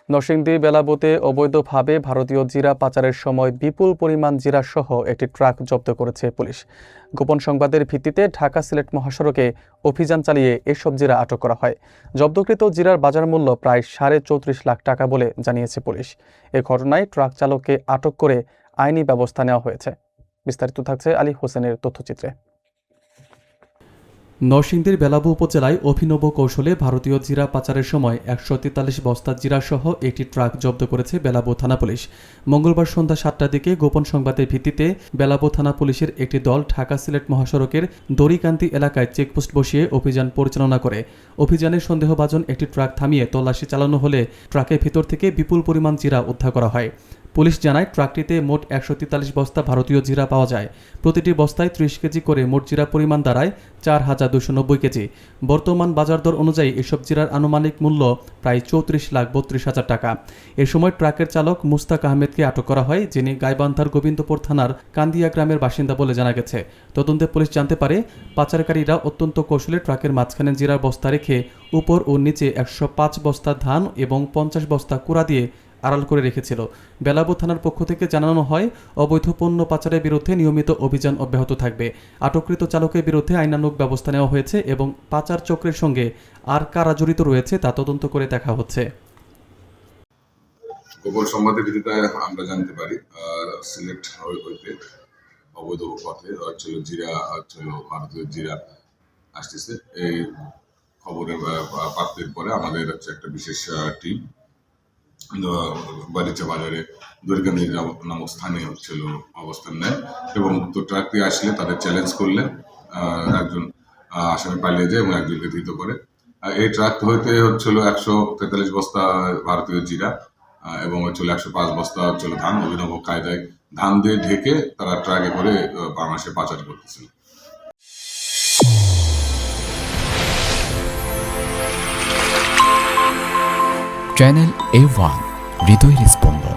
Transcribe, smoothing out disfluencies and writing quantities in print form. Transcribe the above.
নরসিংদী বেলাবুতে অবৈধভাবে ভারতীয় জিরা পাচারের সময় বিপুল পরিমাণ জিরাসহ একটি ট্রাক জব্দ করেছে পুলিশ। গোপন সংবাদের ভিত্তিতে ঢাকা-সিলেট মহাসড়কে অভিযান চালিয়ে এসব জিরা আটক করা হয়। জব্দকৃত জিরার বাজার মূল্য প্রায় 34.5 লাখ টাকা বলে জানিয়েছে পুলিশ। এ ঘটনায় ট্রাক চালককে আটক করে আইনি ব্যবস্থা নেওয়া হয়েছে। বিস্তারিত থাকছে আলী হোসেনের তথ্যচিত্রে। নরসিংদীর বেলাবু উপজেলায় অভিনব কৌশলে ভারতীয় জিরা পাচারের সময় 143 বস্তা জিরাসহ একটি ট্রাক জব্দ করেছে বেলাবু থানা পুলিশ। মঙ্গলবার সন্ধ্যা 7টার দিকে গোপন সংবাদের ভিত্তিতে বেলাবু থানা পুলিশের একটি দল ঢাকা-সিলেট মহাসড়কের দড়িকান্দি এলাকায় চেকপোস্ট বসিয়ে অভিযান পরিচালনা করে। অভিযানে সন্দেহভাজন একটি ট্রাক থামিয়ে তল্লাশি চালানো হলে ট্রাকের ভিতর থেকে বিপুল পরিমাণ জিরা উদ্ধার করা হয়। পুলিশ জানায় ট্রাকটিতে মোট 143 বস্তা ভারতীয় জিরা পাওয়া যায়। প্রতিটি বস্তায় 30 কেজি করে মোট জিরা পরিমাণ দাঁড়ায় 4,290 কেজি। বর্তমান বাজার দর অনুযায়ী এসব জিরার আনুমানিক মূল্য প্রায় 34,32,000 টাকা। এ সময় ট্রাকের চালক মুস্তাক আহমেদকে আটক করা হয়, যিনি গাইবান্ধার গোবিন্দপুর থানার কান্দিয়া গ্রামের বাসিন্দা বলে জানা গেছে। তদন্তে পুলিশ জানতে পারে পাচারকারীরা অত্যন্ত কৌশলে ট্রাকের মাঝখানে জিরার বস্তা রেখে উপর ও নিচে 105 বস্তা ধান এবং 50 বস্তা কুড়া দিয়ে আড়াল করে রেখেছিল। বেলাবু থানার পক্ষ থেকে জানানো হয়, অবৈধ পণ্য পাচারের বিরুদ্ধে নিয়মিত অভিযান অব্যাহত থাকবে। আটককৃত চালকের বিরুদ্ধে আইনানুগ ব্যবস্থা নেওয়া হয়েছে এবং পাচার চক্রের সঙ্গে আর কারা জড়িত রয়েছে তা তদন্ত করে দেখা হচ্ছে। গোপন সংবাদের ভিত্তিতে আমরা জানতে পারি সিলেট হইতে অবৈধ পথে জিরা ভারতীয় জিরা আসতেছে। এই খবরের প্রাপ্তির পরে আমাদের একটা বিশেষ টিম বালিচা বাজারে দড়িকান্দি নামক স্থানে অবস্থান নেয় এবং উক্ত ট্রাকটি আসলে তাদের চ্যালেঞ্জ করলে একজন আসামি পালিয়ে যায় এবং একজনকে ধৃত করে। এই ট্রাক হইতে 143 বস্তা ভারতীয় জিরা এবং 105 বস্তা ধান অভিনব কায়দায় ধান দিয়ে ঢেকে তারা ট্রাকে করে বাংলাদেশে পাচার করতেছিল। চ্যানেল A1 হৃদয়ের স্পন্দন।